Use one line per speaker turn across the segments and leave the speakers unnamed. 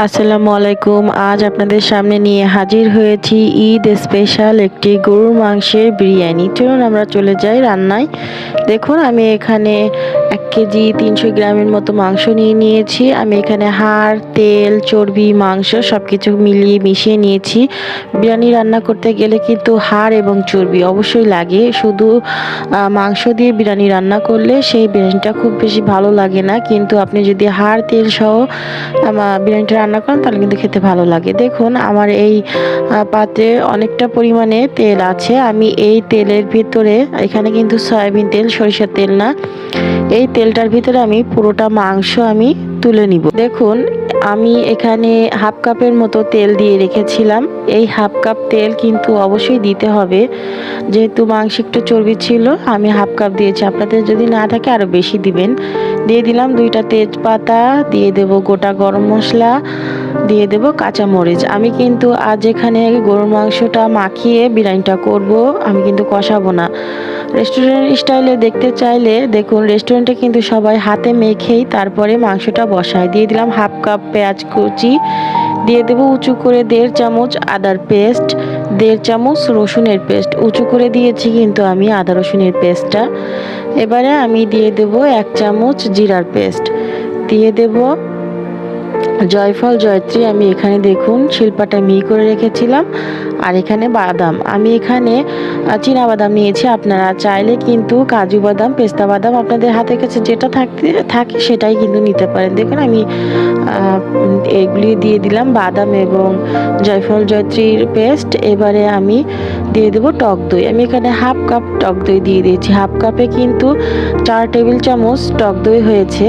আসসালামু আলাইকুম। আজ আপনাদের সামনে নিয়ে হাজির হয়েছি ঈদ স্পেশাল একটি গরুর মাংসের বিরিয়ানি। চলুন আমরা চলে যাই রান্নায়। দেখুন আমি এখানে 1 কেজি 300 গ্রামের মতো মাংস নিয়ে নিয়েছি। আমি এখানে হাড়, তেল, চর্বি, মাংস সবকিছু মিলিয়ে মিশিয়ে নিয়েছি। বিরিয়ানি রান্না করতে গেলে কিন্তু হাড় এবং চর্বি অবশ্যই লাগে। শুধু মাংস দিয়ে বিরিয়ানি রান্না করলে সেই বিরিয়ানিটা খুব বেশি ভালো লাগে না, কিন্তু আপনি যদি হাড়, তেল সহ বিরিয়ানিটা রান্না করেন তাহলে কিন্তু খেতে ভালো লাগে। দেখুন আমার এই পাত্রে অনেকটা পরিমাণে তেল আছে। আমি এই তেলের ভিতরে, এখানে কিন্তু সয়াবিন তেল, সরিষার তেল না, এই তেলটার ভিতরে আমি পুরোটা মাংস আমি তুলে নিব। দেখুন আমি এখানে হাফ কাপের মতো তেল দিয়ে রেখেছিলাম। এই হাফ কাপ তেল কিন্তু অবশ্যই দিতে হবে, যেহেতু মাংস একটু চর্বি ছিল। আমি হাফ কাপ দিয়েছি, আপনাদের যদি না থাকে আরও বেশি দিবেন। দিয়ে দিলাম 2টা তেজপাতা, দিয়ে দেব গোটা গরম মশলা, দিয়ে দেব কাঁচামরিচ। আমি কিন্তু আজ এখানে গরুর মাংসটা মাখিয়ে বিরিয়ানিটা করব, আমি কিন্তু কষাবো না। রেস্টুরেন্ট স্টাইলে দেখতে চাইলে দেখুন, রেস্টুরেন্টে কিন্তু সবাই হাতে মেখেই তারপরে মাংসটা বসায়। দিয়ে দিলাম হাফ কাপ পেঁয়াজ কুচি, দিয়ে দেব উঁচু করে 1.5 চামচ আদার পেস্ট, 1.5 চামচ রসুনের পেস্ট, উঁচু করে দিয়েছি কিন্তু আমি আদা রসুনের পেস্টটা। এবারে আমি দিয়ে দেব 1 চামচ জিরার পেস্ট, দিয়ে দেব জয়ফল জয়ত্রী। আমি এখানে দেখুন শিলপাটা মিহি করে রেখেছিলাম। আর এখানে বাদাম, আমি এখানে চীনা বাদাম নিয়েছি। আপনারা চাইলে কিন্তু কাজু বাদাম, পেস্তা বাদাম আপনাদের হাতের কাছে যেটা থাকে সেটাই কিন্তু নিতে পারেন। দেখুন আমি এগুলি দিয়ে দিলাম, বাদাম এবং জয়ফল জয়ত্রীর পেস্ট। এবারে আমি দিয়ে দেব টক দই। আমি এখানে হাফ কাপ টক দই দিয়ে দিয়েছি। হাফ কাপে কিন্তু 4 টেবিল চামচ টক দই হয়েছে।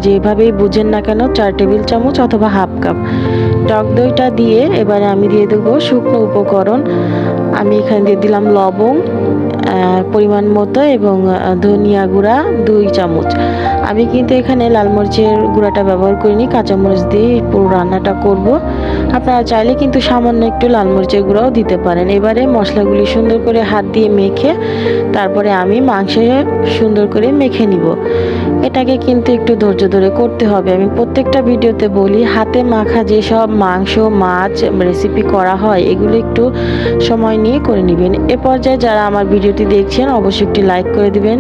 যেভাবেই বুঝেন না কেন, 4 টেবিল চামচ অথবা হাফ কাপ টক দইটা দিয়ে এবারে আমি দিয়ে দেবো শুকনো উপকরণ। আমি এখানে দিয়ে দিলাম লবং পরিমাণ মতো এবং ধনিয়া গুঁড়া 2 চামচ। আমি কিন্তু এখানে লাল মরিচের গুঁড়াটা ব্যবহার করিনি, কাঁচামরিচ দিয়ে পুরো রান্নাটা করব। আপনারা চাইলে কিন্তু সামান্য একটু লাল মরিচের গুঁড়াও দিতে পারেন। এবারে মশলাগুলি সুন্দর করে হাত দিয়ে মেখে তারপরে আমি মাংসে সুন্দর করে মেখে নিব। এটাকে কিন্তু একটু ধৈর্য ধরে করতে হবে। আমি প্রত্যেকটা ভিডিওতে বলি, হাতে মাখা যেসব মাংস, মাছ রেসিপি করা হয় এগুলো একটু সময় নিয়ে করে নেবেন। এ পর্যায়ে যারা আমার ভিডিওটি দেখছেন অবশ্যই একটি লাইক করে দিবেন।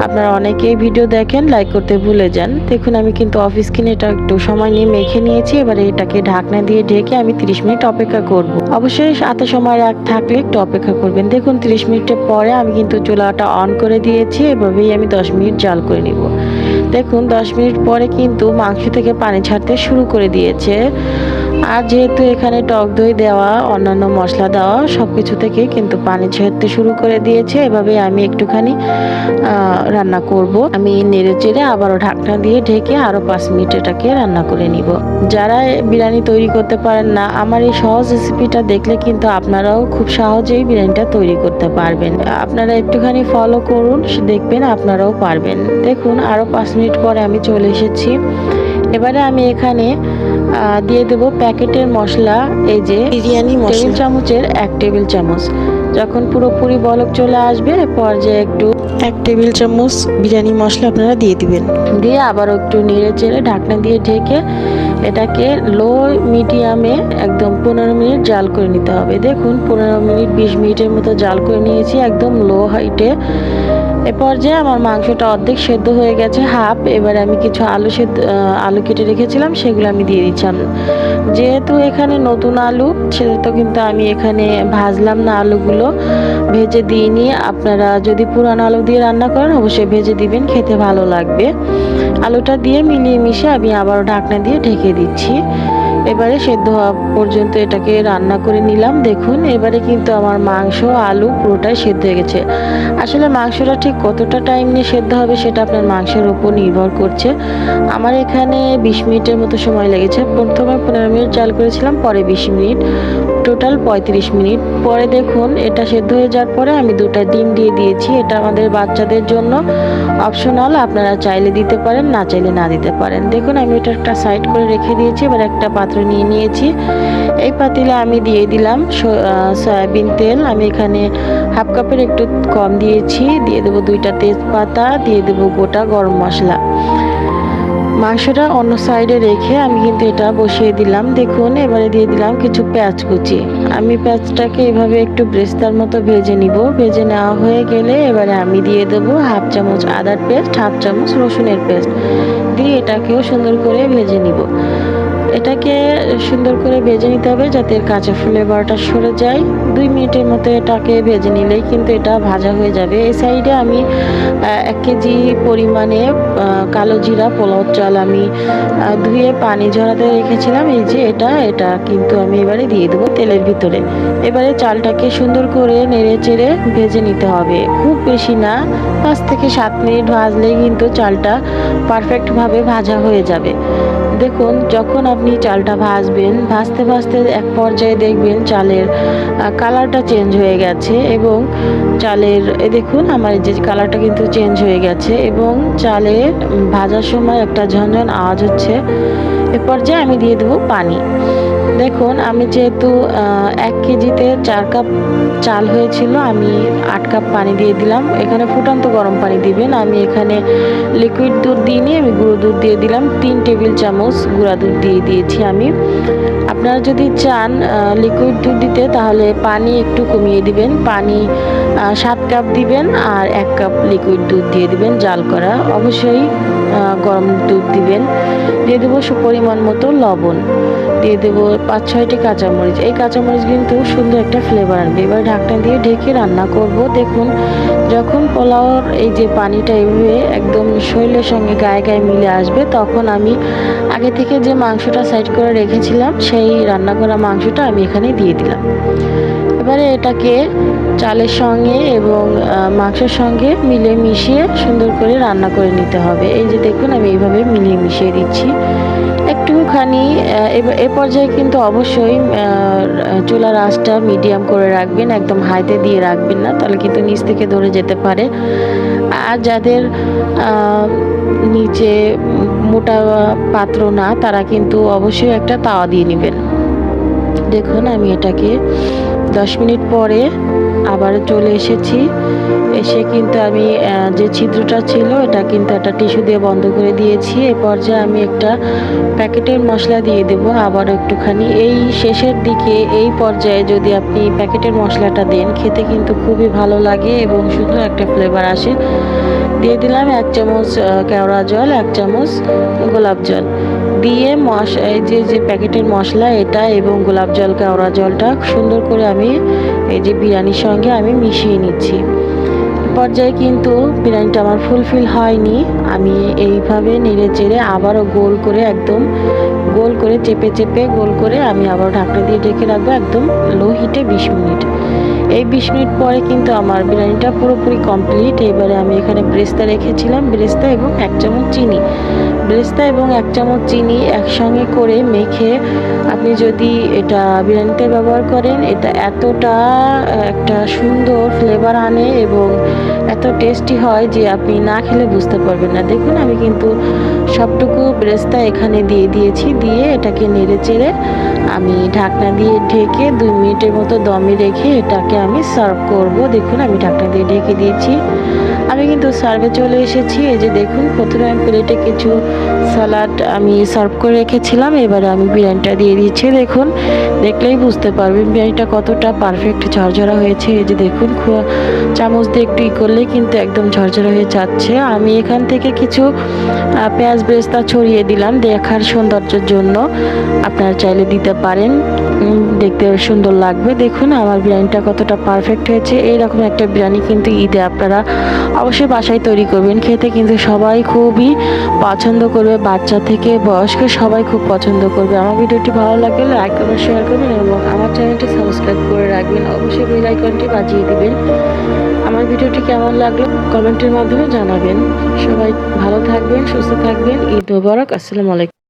আপনারা অনেকেই ভিডিও দেখেন, লাইক করতে ভুলে যান। দেখুন আমি কিন্তু অফ স্ক্রিনে এটা একটু সময় নিয়ে মেখে নিয়েছি। এবারে এটাকে ঢাকনা দিয়ে ঢেকে আমি 30 মিনিট অপেক্ষা করব। অবশ্যই হাতে সময় থাকলে একটু অপেক্ষা করবেন। দেখুন 30 মিনিটের পরে আমি কিন্তু চুলাটা অন করে দিয়েছি। এভাবেই আমি 10 মিনিট জাল করে নিব। দেখুন 10 মিনিট পরে কিন্তু মাংস থেকে পানি ছাড়তে শুরু করে দিয়েছে। আর যেহেতু এখানে টক দই দেওয়া, অন্যান্য মশলা দেওয়া, সব কিছু থেকে কিন্তু পানি ছাড়তে শুরু করে দিয়েছে। এভাবে আমি একটুখানি রান্না করব। আমি নেড়ে চেড়ে আবারও ঢাকনা দিয়ে ঢেকে আরও 5 মিনিট এটাকে রান্না করে নিব। যারা বিরিয়ানি তৈরি করতে পারেন না, আমার এই সহজ রেসিপিটা দেখলে কিন্তু আপনারাও খুব সহজেই বিরিয়ানিটা তৈরি করতে পারবেন। আপনারা একটুখানি ফলো করুন, দেখবেন আপনারাও পারবেন। দেখুন আরও 5 মিনিট পরে আমি চলে এসেছি। এবারে আমি এখানে দিয়ে দেব প্যাকেটের মশলা, এই যে বিরিয়ানি টেবিল চামচের 1 টেবিল চামচ। যখন পুরোপুরি বলক চলে আসবে পর্যায়ে একটু 1 টেবিল চামচ বিরিয়ানি মশলা আপনারা দিয়ে দিবেন। দিয়ে আবারও একটু নেড়ে চেড়ে ঢাকনা দিয়ে ঢেকে এটাকে লো মিডিয়ামে একদম 15 মিনিট জাল করে নিতে হবে। দেখুন 15 মিনিট 20 মিনিটের মতো জাল করে নিয়েছি একদম লো হাইটে। এ পর্যায়ে আমার মাংসটা অর্ধেক সেদ্ধ হয়ে গেছে, হাফ। এবারে আমি কিছু আলু কেটে রেখেছিলাম, সেগুলো আমি দিয়ে দিচ্ছিলাম। যেহেতু এখানে নতুন আলু, সেহেতু কিন্তু আমি এখানে ভাজলাম না, আলুগুলো ভেজে দিইনি। আপনারা যদি পুরানো আলু দিয়ে রান্না করেন অবশ্যই ভেজে দিবেন, খেতে ভালো লাগবে। আলুটা দিয়ে মিলিয়ে মিশিয়ে আমি আবারও ঢাকনা দিয়ে ঢেকে দিচ্ছি। এবারে সেদ্ধ হওয়া পর্যন্ত এটাকে রান্না করে নিলাম। দেখুন এবারে কিন্তু আমার মাংস, আলু পুরোটাই সেদ্ধ হয়ে গেছে। আসলে মাংসটা ঠিক কতটা টাইম নিয়ে সেদ্ধ হবে সেটা আপনার মাংসের উপর নির্ভর করছে। আমার এখানে 20 মিনিটের মতো সময় লেগেছে। প্রথমে 15 মিনিট জাল করেছিলাম, পরে 20 মিনিট, টোটাল 35 মিনিট। পরে দেখুন এটা সেদ্ধ হয়ে যাওয়ার পরে আমি 2টা ডিম দিয়ে দিয়েছি। এটা আমাদের বাচ্চাদের জন্য অপশনাল, আপনারা চাইলে দিতে পারেন, না চাইলে না দিতে পারেন। দেখুন আমি এটা একটা সাইড করে রেখে দিয়েছি। এবার একটা পাত্র নিয়ে নিয়েছি। এই পাতিলে আমি দিয়ে দিলাম সয়াবিন তেল। আমি এখানে হাফ কাপের একটু কম দিয়েছি। দিয়ে দেবো 2টা তেজপাতা, দিয়ে দেবো গোটা গরম মশলা। মাংসটা অন্য সাইডে রেখে আমি কিন্তু এটা বসিয়ে দিলাম। দেখুন এবারে দিয়ে দিলাম কিছু পেঁয়াজ কুচি। আমি পেঁয়াজটাকে এভাবে একটু ব্রেস্তার মতো ভেজে নিব। ভেজে নেওয়া হয়ে গেলে এবারে আমি দিয়ে দেবো হাফ চামচ আদার পেস্ট, হাফ চামচ রসুনের পেস্ট দিয়ে এটাকেও সুন্দর করে ভেজে নিব। এটাকে সুন্দর করে ভেজে নিতে হবে যাতে এর কাঁচা ফ্লেভারটা সরে যায়। 2 মিনিটের মতো এটাকে ভেজে নিলেই কিন্তু এটা ভাজা হয়ে যাবে। এই সাইডে আমি 1 কেজি পরিমাণে কালো জিরা পোলাও চাল আমি ধুয়ে পানি ঝরাতে রেখেছিলাম। এই যে এটা কিন্তু আমি এবারে দিয়ে দেবো তেলের ভিতরে। এবারে চালটাকে সুন্দর করে নেড়ে চেড়ে ভেজে নিতে হবে, খুব বেশি না, 5 থেকে 7 মিনিট ভাজলেই কিন্তু চালটা পারফেক্টভাবে ভাজা হয়ে যাবে। দেখুন যখন আপনি চালটা ভাজবেন, ভাজতে ভাজতে এক পর্যায়ে দেখবেন চালের কালারটা চেঞ্জ হয়ে গেছে এবং চালের দেখুন আমার যে কালারটা কিন্তু চেঞ্জ হয়ে গেছে এবং চালে ভাজার সময় একটা ঝনঝন আওয়াজ হচ্ছে। এ পর্যায়ে আমি দিয়ে দেবো পানি। দেখুন আমি যেহেতু 1 কেজিতে 4 কাপ চাল হয়েছিল, আমি 8 কাপ পানি দিয়ে দিলাম। এখানে ফুটন্ত গরম পানি দিবেন। আমি এখানে লিকুইড দুধ দিইনি, আমি গুঁড়ো দুধ দিয়ে দিলাম। 3 টেবিল চামচ গুঁড়া দুধ দিয়ে দিয়েছি আমি। আপনারা যদি চান লিকুইড দুধ দিতে তাহলে পানি একটু কমিয়ে দিবেন। পানি 7 কাপ দিবেন আর 1 কাপ লিকুইড দুধ দিয়ে দিবেন জাল করা। অবশ্যই গরম দুধ দিবেন। দিয়ে দেবো পরিমাণ মতো লবণ, দিয়ে দেবো 5-6টি কাঁচামরিচ। এই কাঁচামরিচ কিন্তু সুন্দর একটা ফ্লেভার আনবে। এবার ঢাকনা দিয়ে ঢেকে রান্না করব। দেখুন যখন পোলাওর এই যে পানিটা এভাবে একদম শরীরের সঙ্গে গায়ে গায়ে মিলে আসবে, তখন আমি আগে থেকে যে মাংসটা সাইড করে রেখেছিলাম সেই রান্না করা মাংসটা আমি এখানে দিয়ে দিলাম। এবারে এটাকে চালের সঙ্গে এবং মাংসের সঙ্গে মিলিয়ে মিশিয়ে সুন্দর করে রান্না করে নিতে হবে। এই যে দেখুন আমি এইভাবে মিলিয়ে মিশিয়ে দিচ্ছি একটুখানি। এ পর্যায়ে কিন্তু অবশ্যই চুলার আঁচটা মিডিয়াম করে রাখবেন, একদম হাইতে দিয়ে রাখবেন না, তাহলে কিন্তু নিচ থেকে ধরে যেতে পারে। আর যাদের নিচে মোটা পাত্র না, তারা কিন্তু অবশ্যই একটা তাওয়া দিয়ে নেবেন। দেখুন আমি এটাকে 10 মিনিট পরে আবার চলে এসেছি। এসে কিন্তু আমি যে ছিদ্রটা ছিল এটা কিন্তু একটা টিস্যু দিয়ে বন্ধ করে দিয়েছি। এ পর্যায়ে আমি একটা প্যাকেটের মশলা দিয়ে দেবো আবার একটুখানি। এই শেষের দিকে এই পর্যায়ে যদি আপনি প্যাকেটের মশলাটা দেন, খেতে কিন্তু খুবই ভালো লাগে এবং সুন্দর একটা ফ্লেভার আসে। দিয়ে দিলাম 1 চামচ কেওড়া জল, 1 চামচ গোলাপ জল দিয়ে এই যে প্যাকেটের মশলা এটা এবং গোলাপ জল কেওড়া জলটা সুন্দর করে আমি এই যে বিরিয়ানির সঙ্গে আমি মিশিয়ে নিচ্ছি। পর্যায়ে কিন্তু বিরিয়ানিটা আমার ফুলফিল হয়নি। আমি এইভাবে নেড়ে চেড়ে আবারও গোল করে একদম গোল করে চেপে চেপে গোল করে আমি আবার ঢাকনা দিয়ে ঢেকে রাখবো একদম লো হিটে 20 মিনিট। এই 20 মিনিট পরে কিন্তু আমার বিরিয়ানিটা পুরোপুরি কমপ্লিট। এবারে আমি এখানে ব্রেস্তা রেখেছিলাম, ব্রেস্তা এবং 1 চামচ চিনি, ব্রেস্তা এবং 1 চামচ চিনি একসঙ্গে করে মেখে আপনি যদি এটা বিরিয়ানিতে ব্যবহার করেন, এটা এতটা একটা সুন্দর ফ্লেভার আনে এবং এত টেস্টি হয় যে আপনি না খেলে বুঝতে পারবেন না। দেখুন আমি কিন্তু সবটুকু ব্রেস্তা এখানে দিয়ে দিয়েছি, দিয়ে এটাকে নেড়ে চেড়ে আমি ঢাকনা দিয়ে ঢেকে 2 মিনিটের মতো দমে রেখে এটাকে আমি সার্ভ করব। দেখুন আমি ঢাকনা দিয়ে ঢেকে দিয়েছি। আমি কিন্তু সার্ভে চলে এসেছি। এই যে দেখুন প্রথমে আমি প্লেটে কিছু সালাড আমি সার্ভ করে রেখেছিলাম, এবারে আমি বিরিয়ানিটা দিয়ে দিচ্ছি। দেখুন দেখলেই বুঝতে পারবেন বিরিয়ানিটা কতটা পারফেক্ট ঝরঝরা হয়েছে। এই যে দেখুন চামচ দিয়ে একটু করলেই কিন্তু একদম ঝরঝরা হয়ে যাচ্ছে। আমি এখান থেকে কিছু পেঁয়াজ বেরেস্তা ছড়িয়ে দিলাম দেখার সৌন্দর্যের জন্য, আপনারা চাইলে দিতে পারেন, দেখতে সুন্দর লাগবে। দেখুন আমার বিরিয়ানিটা কতটা পারফেক্ট হয়েছে। এইরকম একটা বিরিয়ানি কিন্তু ঈদে আপনারা অবশ্যই বাসায় তৈরি করবেন, খেতে কিন্তু সবাই খুবই পছন্দ করবে, বাচ্চা থেকে বয়স্ক সবাই খুব পছন্দ করবে। আমার ভিডিওটি ভালো লাগলে লাইক করবেন, শেয়ার করবেন এবং আমার চ্যানেলটি সাবস্ক্রাইব করে রাখবেন। অবশ্যই বেল আইকনটি বাজিয়ে দিবেন। আমার ভিডিওটি কেমন লাগলো কমেন্টের মাধ্যমে জানাবেন। সবাই ভালো থাকবেন, সুস্থ থাকবেন। ঈদ মোবারক। আসসালামু আলাইকুম।